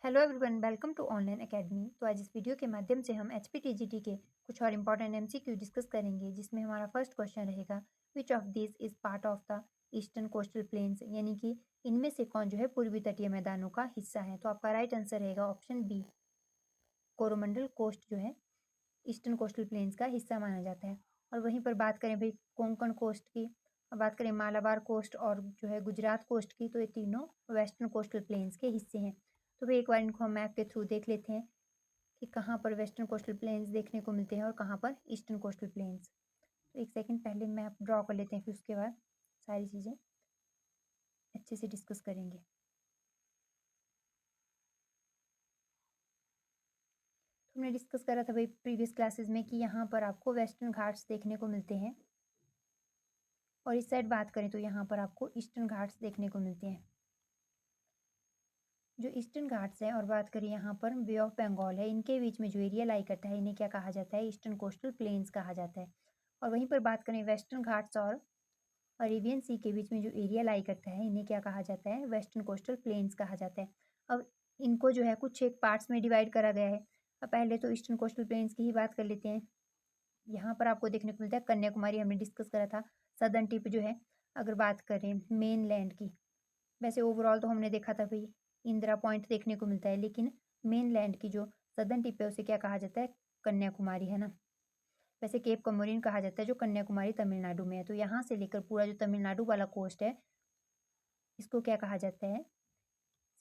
Hello everyone, welcome to online academy. तो आज इस वीडियो के माध्यम से हम एचपीटीजीटी के कुछ और इंपॉर्टेंट एमसीक्यू डिस्कस करेंगे, जिसमें हमारा फर्स्ट क्वेश्चन रहेगा, which of this is part of the eastern coastal planes, यानी कि इनमें से कौन जो है पूर्वी तटीय मैदानों का हिस्सा है। तो आपका राइट आंसर रहेगा ऑप्शन बी, कोरोमंडल कोस्ट जो है ईस्टर्न कोस्टल प्लेन्स का हिस्सा माना जाता है। और वहीं पर बात करें भाई कोंकण कोस्ट की, और बात करें मालाबार कोस्ट और जो है गुजरात कोस्ट की, तो ये तीनों वेस्टर्न कोस्टल प्लेन्स के हिस्से हैं। तो भाई एक बार इनको हम मैप के थ्रू देख लेते हैं कि कहाँ पर वेस्टर्न कोस्टल प्लेन्स देखने को मिलते हैं और कहाँ पर ईस्टर्न कोस्टल प्लेन्स। तो एक सेकंड पहले मैप ड्रॉ कर लेते हैं, फिर उसके बाद सारी चीज़ें अच्छे से डिस्कस करेंगे। तो हमने डिस्कस करा था भाई प्रीवियस क्लासेस में कि यहाँ पर आपको वेस्टर्न घाट्स देखने को मिलते हैं, और इस साइड बात करें तो यहाँ पर आपको ईस्टर्न घाट्स देखने को मिलते हैं। जो ईस्टर्न घाट्स हैं और बात करें यहाँ पर बे ऑफ बंगाल है, इनके बीच में जो एरिया लाई करता है इन्हें क्या कहा जाता है, ईस्टर्न कोस्टल प्लेन्स कहा जाता है। और वहीं पर बात करें वेस्टर्न घाट्स और अरेबियन सी के बीच में जो एरिया लाई करता है इन्हें क्या कहा जाता है, वेस्टर्न कोस्टल प्लेन्स कहा जाता है। अब इनको जो है कुछ एक पार्ट्स में डिवाइड करा गया है। अब पहले तो ईस्टर्न कोस्टल प्लेन्स की ही बात कर लेते हैं। यहाँ पर आपको देखने को मिलता है कन्याकुमारी, हमने डिस्कस करा था। सदर्न टिप जो है, अगर बात करें मेन लैंड की, वैसे ओवरऑल तो हमने देखा था भाई इंदिरा पॉइंट देखने को मिलता है, लेकिन मेन लैंड की जो सदर्न टिप है उसे क्या कहा जाता है, कन्याकुमारी, है ना। वैसे केप कमोरिन कहा जाता है जो कन्याकुमारी तमिलनाडु में है। तो यहाँ से लेकर पूरा जो तमिलनाडु वाला कोस्ट है इसको क्या कहा जाता है,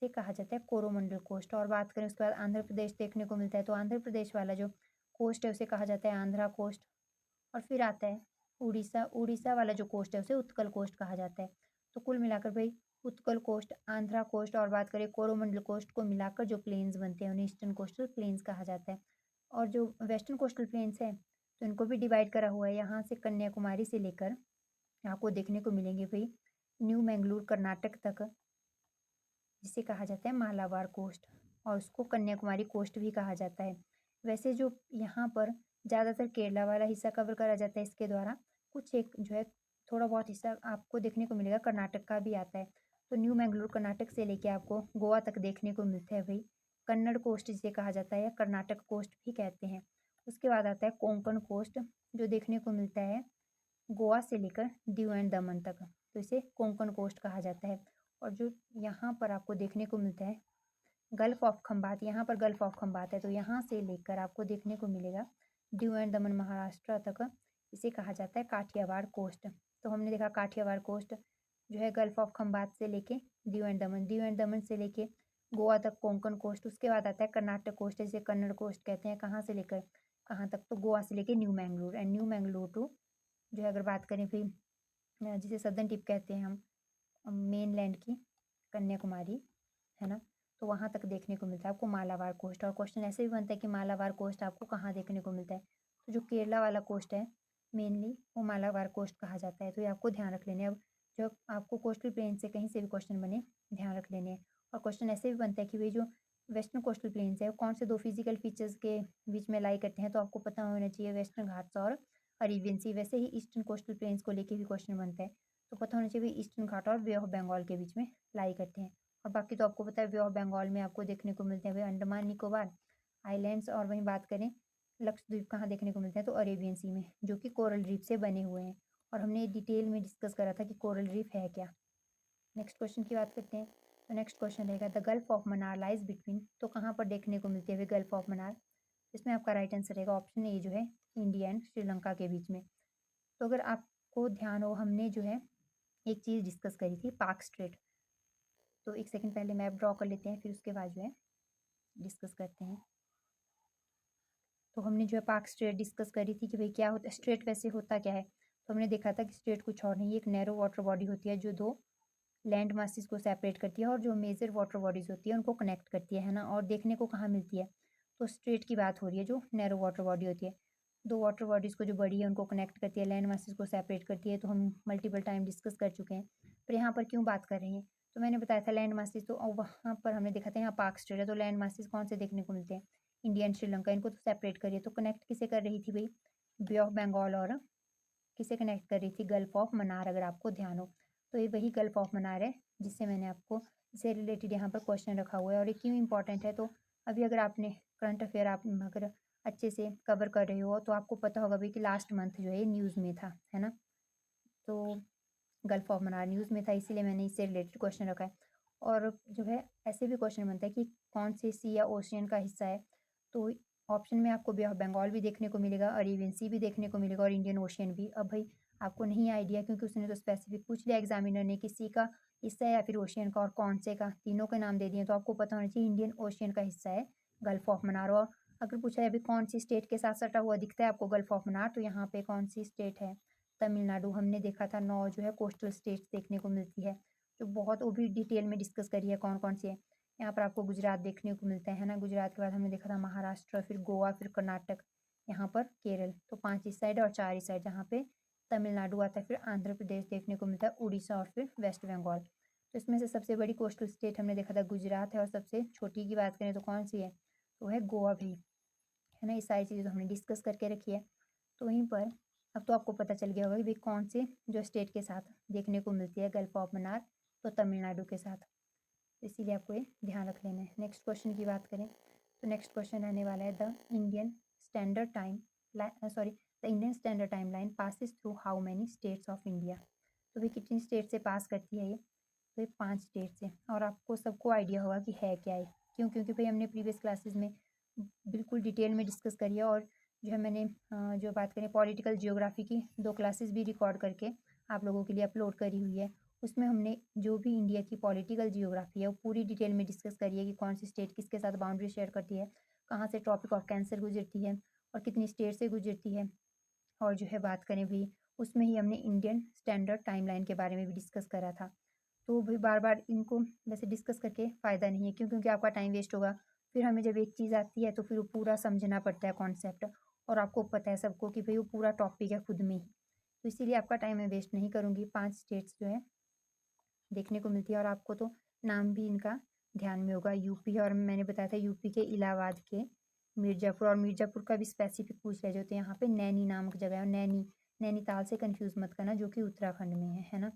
इसे कहा जाता है कोरोमंडल कोस्ट। और बात करें उसके बाद आंध्र प्रदेश देखने को मिलता है, तो आंध्र प्रदेश वाला जो कोस्ट है उसे कहा जाता है आंध्रा कोस्ट। और फिर आता है उड़ीसा, उड़ीसा वाला जो कोस्ट है उसे उत्कल कोस्ट कहा जाता है। तो कुल मिलाकर भाई उत्कल कोस्ट, आंध्रा कोस्ट और बात करें कोरोमंडल कोस्ट को मिलाकर जो प्लेन्स बनते हैं उन्हें ईस्टर्न कोस्टल प्लेन्स कहा जाता है। और जो वेस्टर्न कोस्टल प्लेन्स है तो इनको भी डिवाइड करा हुआ है, यहाँ से कन्याकुमारी से लेकर आपको देखने को मिलेंगे भाई न्यू मैंगलोर कर्नाटक तक, जिसे कहा जाता है मालाबार कोस्ट, और उसको कन्याकुमारी कोस्ट भी कहा जाता है। वैसे जो यहाँ पर ज़्यादातर केरला वाला हिस्सा कवर करा जाता है इसके द्वारा, कुछ एक जो है थोड़ा बहुत हिस्सा आपको देखने को मिलेगा कर्नाटक का भी आता है। तो न्यू मैंगलोर कर्नाटक से लेके आपको गोवा तक देखने को मिलता है भाई कन्नड़ कोस्ट, जिसे कहा जाता है, या कर्नाटक कोस्ट भी कहते हैं। उसके बाद आता है कोंकण कोस्ट, जो देखने को मिलता है गोवा से लेकर दीव एंड दमन तक, तो इसे कोंकण कोस्ट कहा जाता है। और जो यहाँ पर आपको देखने को मिलता है गल्फ ऑफ खंबात, यहाँ पर गल्फ ऑफ खंबात है, तो यहाँ से लेकर आपको देखने को मिलेगा दीव एंड दमन महाराष्ट्र तक, इसे कहा जाता है काठियावाड़ कोस्ट। तो हमने देखा काठियावाड़ कोस्ट जो है गल्फ ऑफ खंबात से लेके Diu and Daman, Diu and दमन से लेके गोवा तक कोंकण कोस्ट। उसके बाद आता है कर्नाटक कोस्ट, जिसे कन्नड़ कोस्ट कहते हैं, कहाँ से लेकर कहाँ तक, तो गोवा से लेके न्यू मैंगलोर, एंड न्यू मैंगलोर टू जो है अगर बात करें फिर जिसे सदर्न टिप कहते हैं हम मेन लैंड की, कन्याकुमारी, है ना, तो वहाँ तक देखने को मिलता है आपको मालाबार कोस्ट। और क्वेश्चन ऐसे भी बनता है कि मालाबार कोस्ट आपको कहाँ देखने को मिलता है, तो जो केरला वाला कोस्ट है मेनली वो मालाबार कोस्ट कहा जाता है। तो ये आपको ध्यान रख लेने। अब जो आपको कोस्टल प्लेन से कहीं से भी क्वेश्चन बने ध्यान रख लेने हैं। और क्वेश्चन ऐसे भी बनता है कि भाई जो वेस्टर्न कोस्टल प्लेन्स है वो कौन से दो फिजिकल फीचर्स के बीच में लाई करते हैं, तो आपको पता होना चाहिए वेस्टर्न घाट्स और अरेबियन सी। वैसे ही ईस्टर्न कोस्टल प्लेन्स को लेके भी क्वेश्चन बनता है, तो पता होना चाहिए ईस्टर्न घाट और बे ऑफ बंगाल के बीच में लाई करते हैं। और बाकी तो आपको पता है बे ऑफ बंगाल में आपको देखने को मिलते हैं भाई अंडमान निकोबार आइलैंड्स, और वहीं बात करें लक्षद्वीप कहाँ देखने को मिलते हैं, तो अरेबियन सी में, जो कि कोरल रीफ से बने हुए हैं। और हमने डिटेल में डिस्कस करा था कि कोरल रीफ है क्या। नेक्स्ट क्वेश्चन की बात करते हैं। तो नेक्स्ट क्वेश्चन रहेगा the Gulf of Mannar lies between, तो कहाँ पर देखने को मिलती है गल्फ ऑफ मन्नार। इसमें आपका राइट आंसर रहेगा ऑप्शन ए जो है इंडिया एंड श्रीलंका के बीच में। तो अगर आपको ध्यान हो, हमने जो है एक चीज़ डिस्कस करी थी पार्क स्ट्रेट। तो एक सेकंड पहले मैप ड्रॉ कर लेते हैं, फिर उसके बाद जो है डिस्कस करते हैं। तो हमने जो है पार्क स्ट्रेट डिस्कस करी थी कि भाई क्या होता है स्ट्रेट, वैसे होता क्या है। तो हमने देखा था कि स्ट्रेट कुछ और नहीं, एक नैरो वाटर बॉडी होती है जो दो लैंड मासेस को सेपरेट करती है, और जो मेजर वाटर बॉडीज होती है उनको कनेक्ट करती है ना। और देखने को कहाँ मिलती है, तो स्ट्रेट की बात हो रही है, जो नैरो वाटर बॉडी होती है, दो वाटर बॉडीज को जो बड़ी है उनको कनेक्ट करती है, लैंड मासेस को सेपरेट करती है। तो हम मल्टीपल टाइम डिस्कस कर चुके हैं, पर यहाँ पर क्यों बात कर रहे हैं, तो मैंने बताया था लैंड मासेस, तो वहाँ पर हमने देखा था यहाँ पार्क स्ट्रेट है, तो लैंड मासेस कौन से देखने को मिलते हैं, इंडिया एंड श्रीलंका, इनको तो सेपरेट करिए। तो कनेक्ट किसे कर रही थी भाई, बे ऑफ बंगाल और किसे कनेक्ट कर रही थी, गल्फ ऑफ मन्नार, अगर आपको ध्यान हो। तो ये वही गल्फ ऑफ मन्नार है जिससे मैंने आपको से रिलेटेड यहाँ पर क्वेश्चन रखा हुआ है। और ये क्यों इंपॉर्टेंट है, तो अभी अगर आपने करंट अफेयर आप अगर अच्छे से कवर कर रहे हो तो आपको पता होगा भाई कि लास्ट मंथ जो है न्यूज़ में था, है ना। तो गल्फ ऑफ मन्नार न्यूज़ में था, इसीलिए मैंने इससे रिलेटेड क्वेश्चन रखा है। और जो है ऐसे भी क्वेश्चन बनता है कि कौन से सी या ओशियन का हिस्सा है, तो ऑप्शन में आपको बे ऑफ बंगाल भी देखने को मिलेगा, अरेबियन सी भी देखने को मिलेगा और इंडियन ओशियन भी। अब भाई आपको नहीं आइडिया क्योंकि उसने तो स्पेसिफिक पूछ लिया एग्जामिनर ने कि सी का हिस्सा है या फिर ओशियन का और कौन से का, तीनों के नाम दे दिए, तो आपको पता होना चाहिए इंडियन ओशियन का हिस्सा है गल्फ ऑफ मन्नार। और अगर पूछा है अभी कौन सी स्टेट के साथ सटा हुआ दिखता है आपको गल्फ ऑफ मन्नार, तो यहाँ पे कौन सी स्टेट है, तमिलनाडु। हमने देखा था 9 जो है कोस्टल स्टेट्स देखने को मिलती है, जो बहुत वो भी डिटेल में डिस्कस करी है कौन कौन सी है। यहाँ पर आपको गुजरात देखने को मिलता है ना, गुजरात के बाद हमने देखा था महाराष्ट्र, फिर गोवा, फिर कर्नाटक, यहाँ पर केरल। तो 5 इस साइड और 4 इस साइड, जहाँ पे तमिलनाडु आता है, फिर आंध्र प्रदेश देखने को मिलता है, उड़ीसा और फिर वेस्ट बंगाल। तो इसमें से सबसे बड़ी कोस्टल स्टेट हमने देखा था गुजरात है, और सबसे छोटी की बात करें तो कौन सी है, तो है गोवा भी, है ना। ये सारी चीज़ें तो हमने डिस्कस करके रखी है। तो वहीं पर अब तो आपको पता चल गया होगा कि भाई कौन से जो स्टेट के साथ देखने को मिलती है गल्फ ऑफ मन्नार, तो तमिलनाडु के साथ। इसीलिए आपको ये ध्यान रख लेना है। नेक्स्ट क्वेश्चन की बात करें तो नेक्स्ट क्वेश्चन रहने वाला है the Indian standard time sorry the Indian standard time line passes through how many states of India. तो भाई कितनी स्टेट से पास करती है ये, तो ये 5 स्टेट से। और आपको सबको आइडिया होगा कि है क्या है, क्यों, क्योंकि भाई हमने प्रीवियस क्लासेस में बिल्कुल डिटेल में डिस्कस करी है। और जो है मैंने जो बात करें पॉलिटिकल जियोग्राफी की 2 क्लासेस भी रिकॉर्ड करके आप लोगों के लिए अपलोड करी हुई है। उसमें हमने जो भी इंडिया की पॉलिटिकल जियोग्राफी है वो पूरी डिटेल में डिस्कस करी है कि कौन सी स्टेट किसके साथ बाउंड्री शेयर करती है, कहाँ से ट्रॉपिक ऑफ कैंसर गुजरती है और कितनी स्टेट से गुजरती है। और जो है बात करें भी उसमें ही हमने इंडियन स्टैंडर्ड टाइमलाइन के बारे में भी डिस्कस करा था। तो भी बार बार इनको वैसे डिस्कस करके फ़ायदा नहीं है, क्यों, क्योंकि आपका टाइम वेस्ट होगा। फिर हमें जब एक चीज़ आती है तो फिर वो पूरा समझना पड़ता है कॉन्सेप्ट, और आपको पता है सबको कि भाई वो पूरा टॉपिक है खुद में ही। तो इसीलिए आपका टाइम मैं वेस्ट नहीं करूँगी। 5 स्टेट्स जो है देखने को मिलती है, और आपको तो नाम भी इनका ध्यान में होगा, यूपी, और मैंने बताया था यूपी के इलाहाबाद के मिर्ज़ापुर, और मिर्ज़ापुर का भी स्पेसिफिक पूछ लिया जाए तो यहाँ पे नैनी नामक जगह है। और नैनीताल से कंफ्यूज मत करना जो कि उत्तराखंड में है ना।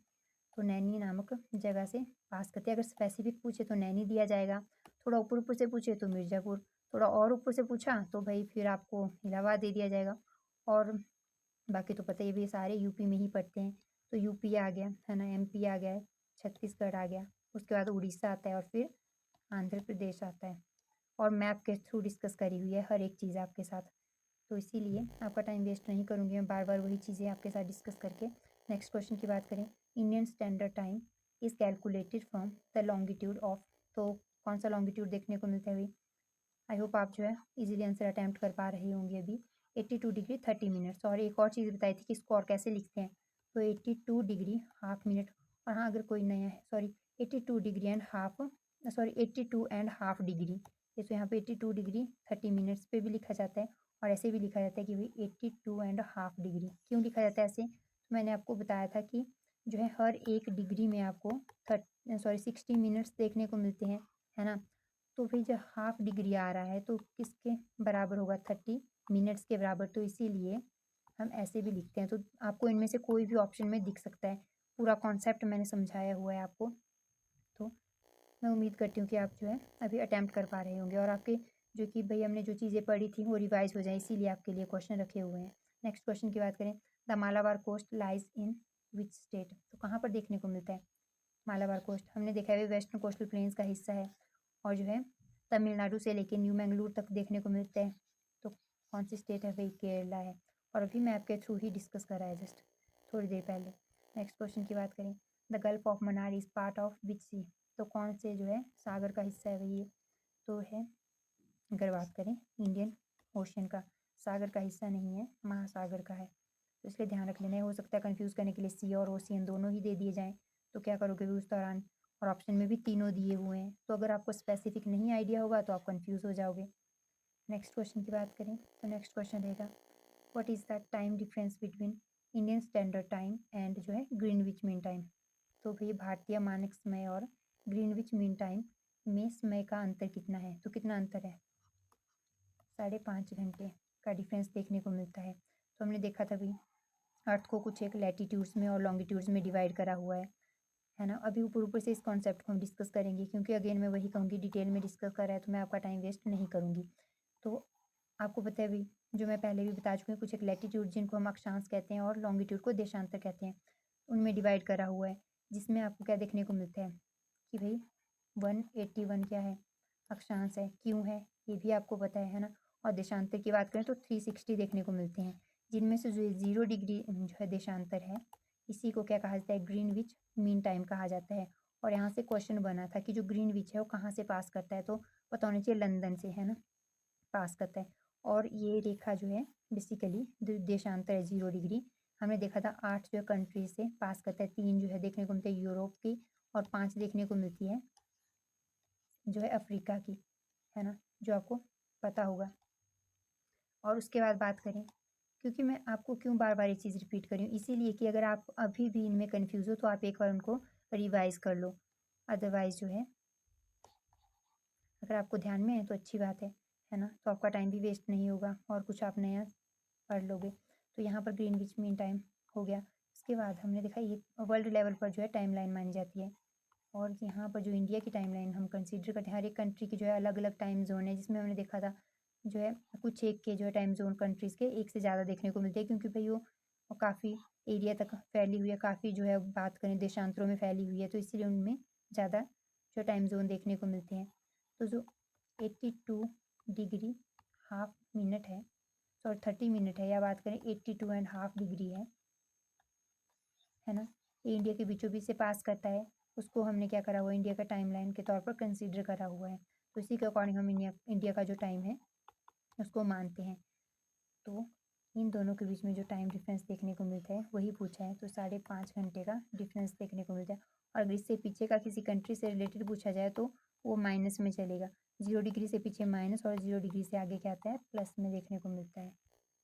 तो नैनी नामक जगह से पास करते हैं। अगर स्पेसिफिक पूछे तो नैनी दिया जाएगा, थोड़ा ऊपर ऊपर से पूछे तो मिर्ज़ापुर, थोड़ा और ऊपर से पूछा तो भाई फिर आपको इलाहाबाद दे दिया जाएगा। और बाकी तो पता ही है भी सारे यूपी में ही पड़ते हैं। तो यूपी आ गया, है ना, एमपी आ गया, छत्तीसगढ़ आ गया, उसके बाद उड़ीसा आता है और फिर आंध्र प्रदेश आता है। और मैप के थ्रू डिस्कस करी हुई है हर एक चीज़ आपके साथ। तो इसीलिए आपका टाइम वेस्ट नहीं करूँगी मैं बार बार वही चीज़ें आपके साथ डिस्कस करके। नेक्स्ट क्वेश्चन की बात करें, Indian standard time is calculated from the longitude of, तो कौन सा लॉन्गिट्यूड देखने को मिलता है भाई। आई होप आप जो है इजीली आंसर अटैम्प्ट कर पा रहे होंगे अभी। 82 डिग्री 30 मिनट्स। और एक और चीज़ बताई थी कि स्कोर कैसे लिखते हैं, तो 82 डिग्री हाफ मिनट। और हाँ, अगर कोई नया है, sorry 82 degree and half, sorry 82 and half degree, ये तो यहाँ पे 82 डिग्री 30 मिनट्स पे भी लिखा जाता है, और ऐसे भी लिखा जाता है कि भाई 82 एंड हाफ डिग्री। क्यों लिखा जाता है ऐसे, तो मैंने आपको बताया था कि जो है हर एक डिग्री में आपको 60 मिनट्स देखने को मिलते हैं, है ना। तो फिर जब हाफ डिग्री आ रहा है तो किसके बराबर होगा, 30 मिनट्स के बराबर। तो इसीलिए हम ऐसे भी लिखते हैं। तो आपको इनमें से कोई भी ऑप्शन में दिख सकता है, पूरा कॉन्सेप्ट मैंने समझाया हुआ है आपको। तो मैं उम्मीद करती हूँ कि आप जो है अभी अटैम्प्ट कर पा रहे होंगे, और आपके जो कि भाई हमने जो चीज़ें पढ़ी थी वो रिवाइज हो जाए, इसीलिए आपके लिए क्वेश्चन रखे हुए हैं। नेक्स्ट क्वेश्चन की बात करें, the Malabar coast lies in which state, तो कहाँ पर देखने को मिलता है मालाबार कोस्ट। हमने देखा है वेस्टर्न कोस्टल प्लेन्स का हिस्सा है, और जो है तमिलनाडु से लेके न्यू मैंगलोर तक देखने को मिलते हैं। तो कौन सी स्टेट है भाई, केरला है। और अभी मैं आपके थ्रू ही डिस्कस करा है जस्ट थोड़ी देर पहले। नेक्स्ट क्वेश्चन की बात करें, the Gulf of Mannar is part of which sea, तो कौन से जो है सागर का हिस्सा है भाई ये, तो है, अगर बात करें इंडियन ओशन का, सागर का हिस्सा नहीं है, महासागर का है। तो इसलिए ध्यान रख लेना है, हो सकता है कंफ्यूज करने के लिए सी और ओशियन दोनों ही दे दिए जाएँ, तो क्या करोगे भी उस दौरान। और ऑप्शन में भी तीनों दिए हुए हैं, तो अगर आपको स्पेसिफिक नहीं आइडिया होगा तो आप कंफ्यूज हो जाओगे। नेक्स्ट क्वेश्चन की बात करें तो नेक्स्ट क्वेश्चन रहेगा, what is the time difference between Indian standard time and जो है ग्रीनविच मीन टाइम। तो भाई भारतीय मानक समय और ग्रीनविच मीन टाइम में समय का अंतर कितना है, तो कितना अंतर है, 5.5 घंटे का डिफरेंस देखने को मिलता है। तो हमने देखा था भाई अर्थ को कुछ एक लैटीट्यूड्स में और लॉन्गिट्यूड्स में डिवाइड करा हुआ है। है ना। अभी ऊपर ऊपर से इस कॉन्सेप्ट को हम डिस्कस करेंगे, क्योंकि अगेन मैं वही कहूँगी, डिटेल में डिस्कस कर रहा है तो मैं आपका टाइम वेस्ट नहीं करूँगी। तो आपको पता है भी, जो मैं पहले भी बता चुकी हूँ, कुछ एक लैटिट्यूड जिनको हम अक्षांश कहते हैं और लॉन्गिट्यूड को देशांतर कहते हैं, उनमें डिवाइड करा हुआ है, जिसमें आपको क्या देखने को मिलता है कि भाई 181 क्या है, अक्षांश है, क्यों है ये भी आपको पता है ना। और देशांतर की बात करें तो 360 देखने को मिलते हैं, जिनमें से जो 0 डिग्री जो है देशांतर है, इसी को क्या कहा जाता है, ग्रीनविच मीन टाइम कहा जाता है। और यहाँ से क्वेश्चन बना था कि जो ग्रीनविच है वो कहाँ से पास करता है, तो पता होना चाहिए लंदन से, है ना, पास करता है। और ये रेखा जो है बेसिकली देशांतर है 0 डिग्री, हमने देखा था 8 जो है कंट्री से पास करता है, 3 जो है देखने को मिलती है यूरोप की, और 5 देखने को मिलती है जो है अफ्रीका की, है ना, जो आपको पता होगा। और उसके बाद बात करें, क्योंकि मैं आपको क्यों बार बार ये चीज़ रिपीट कर रही हूँ, इसीलिए कि अगर आप अभी भी इनमें कन्फ्यूज़ हो तो आप एक बार उनको रिवाइज कर लो, अदरवाइज जो है, अगर आपको ध्यान में है तो अच्छी बात है ना, तो आपका टाइम भी वेस्ट नहीं होगा और कुछ आप नया पढ़ लोगे। तो यहाँ पर ग्रीनविच मीन टाइम हो गया। उसके बाद हमने देखा ये वर्ल्ड लेवल पर जो है टाइमलाइन मानी जाती है, और यहाँ पर जो इंडिया की टाइमलाइन हम कंसीडर करते हैं, हर एक कंट्री की जो है अलग अलग टाइम जोन है, जिसमें हमने देखा था जो है कुछ एक के जो है टाइम जोन कंट्रीज़ के एक से ज़्यादा देखने को मिलते हैं, क्योंकि भाई वो काफ़ी एरिया तक फैली हुई है, काफ़ी जो है बात करें देशांतरों में फैली हुई है, तो इसलिए उनमें ज़्यादा जो टाइम जोन देखने को मिलते हैं। तो जो 82 डिग्री हाफ मिनट है, सॉरी 30 मिनट है, या बात करें 82.5 डिग्री है ना, ये इंडिया के बीचों बीच से पास करता है, उसको हमने क्या करा हुआ है, इंडिया का टाइमलाइन के तौर पर कंसीडर करा हुआ है। तो इसी के अकॉर्डिंग हम इंडिया का जो टाइम है उसको मानते हैं। तो इन दोनों के बीच में जो टाइम डिफरेंस देखने को मिलता है वही पूछा है, तो 5.5 घंटे का डिफरेंस देखने को मिलता है। और अगर इससे पीछे का किसी कंट्री से रिलेटेड पूछा जाए तो वो माइनस में चलेगा, 0 डिग्री से पीछे माइनस और 0 डिग्री से आगे क्या आता है, प्लस में देखने को मिलता है।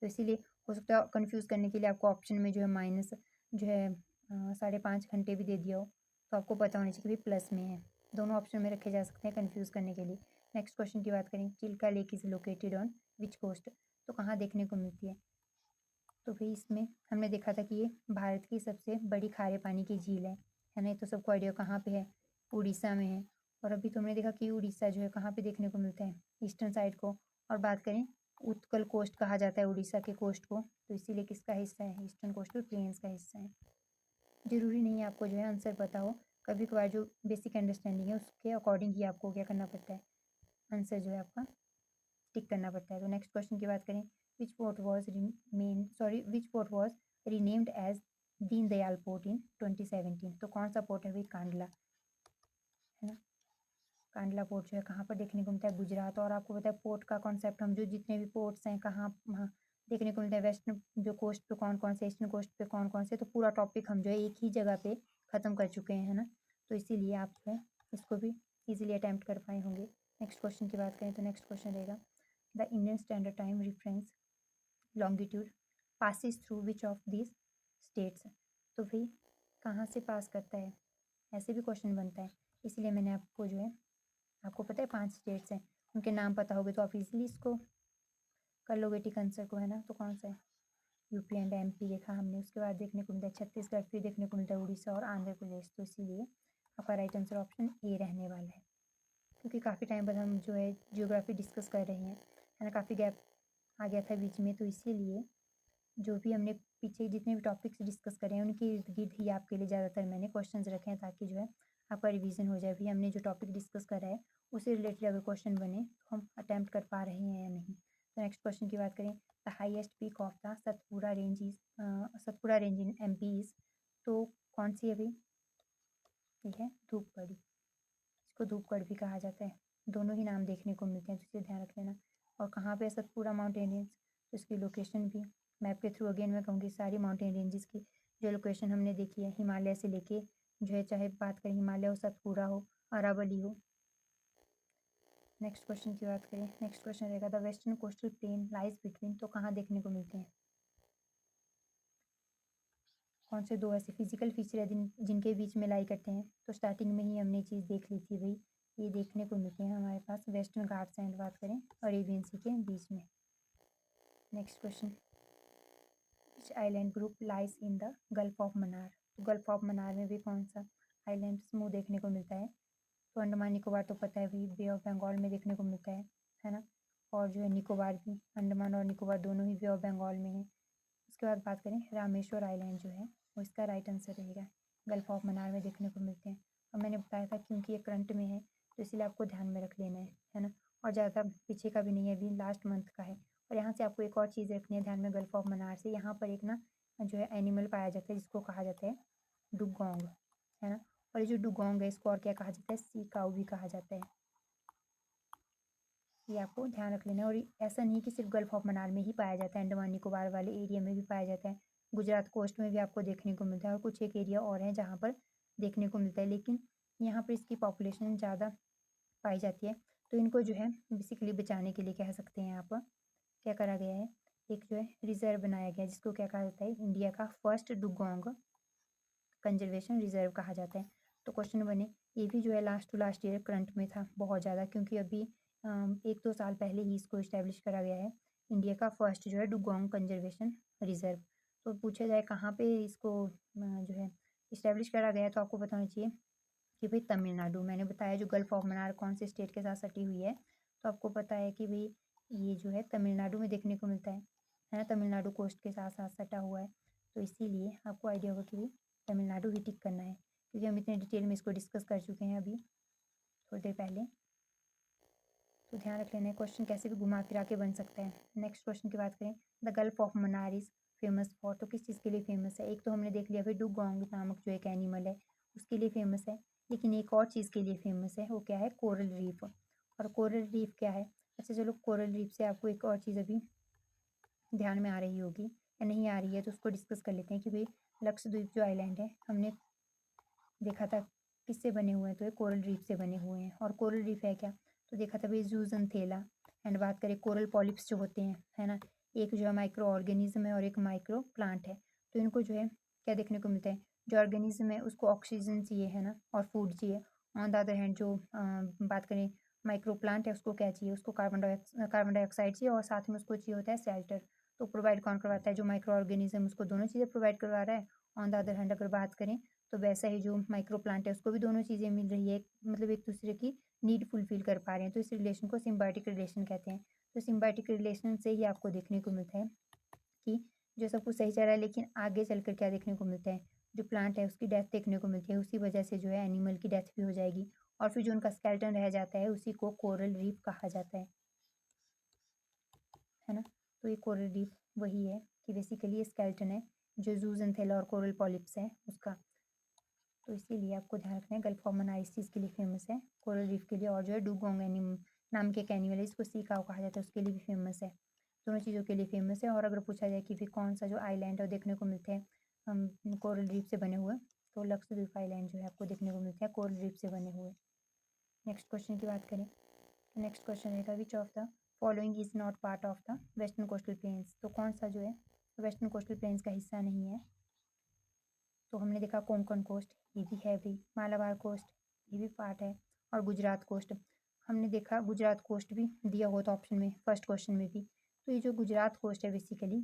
तो इसीलिए हो सकता है कन्फ्यूज़ करने के लिए आपको ऑप्शन में जो है माइनस जो है 5.5 घंटे भी दे दिया हो, तो आपको पता होना चाहिए कि प्लस में है। दोनों ऑप्शन में रखे जा सकते हैं कन्फ्यूज़ करने के लिए। नेक्स्ट क्वेश्चन की बात करें, Chilka lake is located on which coast, तो कहाँ देखने को मिलती है। तो भाई इसमें हमने देखा था कि ये भारत की सबसे बड़ी खारे पानी की झील है ना, ये तो सबको आइडिया कहाँ पे है, उड़ीसा में है। और अभी तो हमने देखा कि उड़ीसा जो है कहाँ पे देखने को मिलता है, ईस्टर्न साइड को। और बात करें, उत्कल कोस्ट कहा जाता है उड़ीसा के कोस्ट को, तो इसीलिए किसका हिस्सा है, ईस्टर्न कोस्टल प्लेन्स का हिस्सा है। जरूरी नहीं है आपको जो है आंसर पता हो, कभी कभार जो बेसिक अंडरस्टैंडिंग है उसके अकॉर्डिंग ही आपको क्या करना पड़ता है, आंसर जो है आपका टिक करना पड़ता है। तो नेक्स्ट क्वेश्चन की बात करें, which port was renamed as Deendayal port in 2017, तो कौन सा पोर्ट है भाई, कांडला, है ना। कांडला पोर्ट जो है कहाँ पर देखने को मिलता है, गुजरात। और आपको पता है पोर्ट का कॉन्सेप्ट, हम जो जितने भी पोर्ट्स हैं कहाँ वहाँ देखने को मिलता है, वेस्टर्न जो कोस्ट पे कौन कौन से, ईस्टर्न कोस्ट पे कौन कौन से, तो पूरा टॉपिक हम जो है एक ही जगह पे ख़त्म कर चुके हैं, है ना। तो इसीलिए आप जो है इसको भी इजीली अटैम्प्ट कर पाए होंगे। नेक्स्ट क्वेश्चन की बात करें तो नेक्स्ट क्वेश्चन रहेगा, the Indian standard time reference longitude passes through which of this states, तो भाई कहाँ से पास करता है, ऐसे भी क्वेश्चन बनता है। इसलिए मैंने आपको जो है, आपको पता है 5 स्टेट्स हैं, उनके नाम पता होगे तो आप इजीली इसको कर लोगे टिक आंसर को, है ना। तो कौन सा है, यूपी एंड एमपी देखा हमने, उसके बाद देखने को मिलता है छत्तीसगढ़, फिर देखने को मिलता है उड़ीसा और आंध्र प्रदेश। तो इसीलिए आपका राइट आंसर ऑप्शन ए रहने वाला है, क्योंकि काफ़ी टाइम बाद हम जो है जियोग्राफी डिस्कस कर रहे हैं, है ना, काफ़ी गैप आ गया था बीच में, तो इसीलिए जो भी हमने पीछे जितने भी टॉपिक्स डिस्कस करे हैं उनके इर्द गिर्द ही आपके लिए ज़्यादातर मैंने क्वेश्चंस रखे हैं, ताकि जो है आपका रिवीजन हो जाए भी, हमने जो टॉपिक डिस्कस करा है उससे रिलेटेड अगर क्वेश्चन बने तो हम अटैम्प्ट कर पा रहे हैं या नहीं। तो नेक्स्ट क्वेश्चन की बात करें, the highest peak of the Satpura range in MP is, तो कौन सी अभी, ठीक है, धूपगढ़ी, इसको धूपगढ़ भी कहा जाता है, दोनों ही नाम देखने को मिलते हैं, तो इसे ध्यान रख लेना। और कहाँ पे है सतपुरा माउंटेन रेंज, तो इसकी लोकेशन भी मैप के थ्रू अगेन मैं कहूँगी, सारी माउंटेन रेंजेस की जो लोकेशन हमने देखी है, हिमालय से लेके जो है, चाहे बात करें हिमालय हो, सतपुरा हो, अरावली हो। नेक्स्ट क्वेश्चन की बात करें, नेक्स्ट क्वेश्चन रहेगा, the western coastal plain lies between, तो कहाँ देखने को मिलते हैं, कौन से दो ऐसे फिजिकल फीचर है जिनके बीच में लाई करते हैं। तो स्टार्टिंग में ही हमने चीज़ देख ली थी भाई, ये देखने को मिलते हैं हमारे पास वेस्टर्न घाट्स एंड बात करें अरेबियन सी के बीच में। Next question, which island group lies in the Gulf of Mannar, तो गल्फ ऑफ मन्नार में भी कौन सा आइलैंड स्मूथ देखने को मिलता है। तो अंडमान निकोबार तो पता है भाई, बे ऑफ बंगाल में देखने को मिलता है ना। और जो है निकोबार भी, अंडमान और निकोबार दोनों ही बे ऑफ बंगाल में है। उसके बाद बात करें रामेश्वर आइलैंड जो है वो इसका राइट आंसर रहेगा, गल्फ ऑफ मन्नार में देखने को मिलते हैं। और मैंने बताया था क्योंकि ये करंट में है तो इसलिए आपको ध्यान में रख लेना है ना। और ज़्यादा पीछे का भी नहीं है, अभी लास्ट मंथ का है। और यहाँ से आपको एक और चीज़ रखनी है ध्यान में, गल्फ ऑफ मन्नार से यहाँ पर एक ना जो है एनिमल पाया जाता है जिसको कहा जाता है डुगोंग, है ना। और ये जो डुगोंग है इसको और क्या कहा जाता है, सी काऊ भी कहा जाता है। ये आपको ध्यान रख लेना है। और ऐसा नहीं कि सिर्फ गल्फ ऑफ मन्नार में ही पाया जाता है, अंडमान निकोबार वाले एरिया में भी पाया जाता है, गुजरात कोस्ट में भी आपको देखने को मिलता है, और कुछ एक एरिया और हैं जहाँ पर देखने को मिलता है, लेकिन यहाँ पर इसकी पॉपुलेशन ज़्यादा पाई जाती है। तो इनको जो है बेसिकली बचाने के लिए कह सकते हैं आप, क्या करा गया है, एक जो है रिजर्व बनाया गया है जिसको क्या कहा जाता है, इंडिया का फर्स्ट डुगोंग कंजर्वेशन रिजर्व कहा जाता है। तो क्वेश्चन बने, ये भी जो है last to last year current में था बहुत ज़्यादा, क्योंकि अभी 1-2 साल पहले ही इसको इस्टेब्लिश करा गया है, इंडिया का फर्स्ट जो है डुगोंग कंजर्वेशन रिजर्व। तो पूछा जाए कहाँ पे इसको जो है इस्टेब्लिश करा गया है, तो आपको बताना चाहिए कि भाई तमिलनाडु। मैंने बताया जो गल्फ ऑफ मन्नार कौन से स्टेट के साथ सटी हुई है, तो आपको पता है कि भाई ये जो है तमिलनाडु में देखने को मिलता है ना, तमिलनाडु कोस्ट के साथ साथ सटा हुआ है। तो इसीलिए आपको आइडिया होगा कि भाई तमिलनाडु ही टिक करना है, क्योंकि हम इतने डिटेल में इसको डिस्कस कर चुके हैं अभी थोड़ी देर पहले। तो ध्यान रख लेना है, क्वेश्चन कैसे भी घुमा फिरा के बन सकता है। नेक्स्ट क्वेश्चन की बात करें, the Gulf of Mannar is famous for, तो किस चीज़ के लिए फेमस है। एक तो हमने देख लिया भाई डुगोंग नामक जो एक एनिमल है उसके लिए फेमस है, लेकिन एक और चीज़ के लिए फेमस है, वो क्या है, कोरल रीफ। और कोरल रीफ क्या है, अच्छा चलो कोरल रीफ से आपको एक और चीज़ अभी ध्यान में आ रही होगी या नहीं आ रही है तो उसको डिस्कस कर लेते हैं कि भाई लक्षद्वीप जो आइलैंड है हमने देखा था किससे बने हुए हैं, तो ये कोरल रीफ से बने हुए हैं। और कोरल रीफ है क्या, तो देखा था भाई जूजनथेला। एंड बात करें कोरल पॉलिप्स जो होते हैं, है ना, एक जो है माइक्रो ऑर्गेनिज्म है और एक माइक्रो प्लांट है। तो इनको जो है क्या देखने को मिलता है, जो ऑर्गेनिज्म है उसको ऑक्सीजन चाहिए, है ना, और फूड चाहिए। ऑन द अदर हैंड जो बात करें माइक्रो प्लांट है उसको क्या चाहिए, उसको कार्बन डाइऑक्साइड चाहिए, और साथ में उसको चाहिए होता है शेल्टर। तो प्रोवाइड कौन करवाता है, जो माइक्रो ऑर्गेनिज्म उसको दोनों चीज़ें प्रोवाइड करवा रहा है। ऑन द अदर हैंड अगर बात करें तो वैसा ही जो माइक्रो प्लांट है उसको भी दोनों चीज़ें मिल रही है, मतलब एक दूसरे की नीड फुलफिल कर पा रहे हैं। तो इस रिलेशन को सिम्बायोटिक रिलेशन कहते हैं। तो सिम्बायोटिक रिलेशन से ही आपको देखने को मिलता है कि जो सब कुछ सही चल रहा है, लेकिन आगे चलकर क्या देखने को मिलता है, जो प्लांट है उसकी डेथ देखने को मिलती है, उसी वजह से जो है एनिमल की डेथ भी हो जाएगी, और फिर जो उनका स्केलेटन रह जाता है उसी को कोरल रीफ कहा जाता है ना। तो ये कोरल रीफ वही है कि बेसिकली स्केलेटन है जो जूजनथेला और कोरल पॉलिप्स है उसका। तो इसीलिए आपको ध्यान रखना है गल्फ ऑफ मन्नार इस चीज़ के लिए फेमस है, कोरल रीफ के लिए, और जो है डुगोंग नाम के एक एनिमल है इसको सी काऊ कहा जाता है उसके लिए भी फेमस है। दोनों चीज़ों के लिए फेमस है। और अगर पूछा जाए कि फिर कौन सा जो आइलैंड है वो देखने को मिलते हैं कोरल रीफ से बने हुए, तो लक्षद्वीप आइलैंड जो है आपको देखने को मिलते हैं कोरल रीफ से बने हुए। नेक्स्ट क्वेश्चन की बात करें तो नेक्स्ट क्वेश्चन रहेगा which of the following is not part of the western coastal planes, तो कौन सा जो है वेस्टर्न कोस्टल प्लेन्स का हिस्सा नहीं है। तो हमने देखा कोंकण कोस्ट, ये भी है भी, मालाबार कोस्ट ये भी पार्ट है, और गुजरात कोस्ट हमने देखा, गुजरात कोस्ट भी दिया हुआ था ऑप्शन में फर्स्ट क्वेश्चन में भी। तो ये जो गुजरात कोस्ट है बेसिकली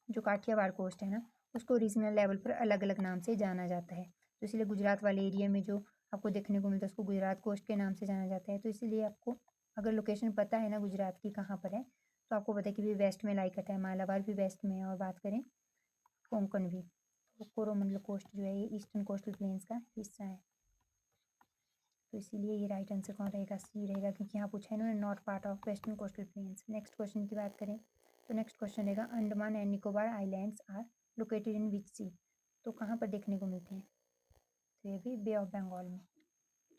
जो काठियावाड़ कोस्ट है ना, उसको रीजनल लेवल पर अलग अलग नाम से जाना जाता है। तो इसलिए गुजरात वाले एरिया में जो आपको देखने को मिलता है उसको गुजरात कोस्ट के नाम से जाना जाता है। तो इसीलिए आपको अगर लोकेशन पता है ना गुजरात की कहाँ पर है, तो आपको पता है कि भी वेस्ट में लाई करता है, मालाबार भी वेस्ट में है, और बात करें कोंकण भी, तो कोरोमंडल कोस्ट जो है ये ईस्टर्न कोस्टल प्लेन्स का हिस्सा है। तो इसीलिए ये राइट आंसर कौन रहेगा, सी रहेगा, क्योंकि यहाँ पूछा है इन्होंने not part of western coastal plains. Next question की बात करें तो नेक्स्ट क्वेश्चन रहेगा Andaman and Nicobar islands are located in which sea, तो कहाँ पर देखने को मिलते हैं, तो ये भी बे ऑफ बंगाल में।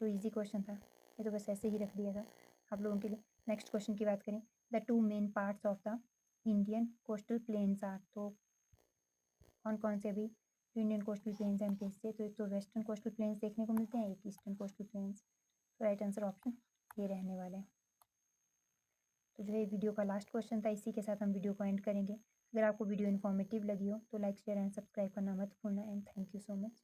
तो इजी क्वेश्चन था, ये तो बस ऐसे ही रख दिया था आप लोगों के लिए। नेक्स्ट क्वेश्चन की बात करें the two main parts of the Indian coastal plains are, तो कौन कौन से अभी जो इंडियन कोस्टल प्लेन्स हैं उनके हिस्से, तो एक तो वेस्टर्न कोस्टल प्लेन्स देखने को मिलते हैं, एक ईस्टर्न कोस्टल प्लेन्स। तो राइट आंसर ऑप्शन ये रहने वाला है। तो जो है वीडियो का लास्ट क्वेश्चन था, इसी के साथ हम वीडियो को एंड करेंगे। अगर आपको वीडियो इन्फॉर्मेटिव लगी हो तो लाइक शेयर एंड सब्सक्राइब करना मत भूलना, and thank you so much.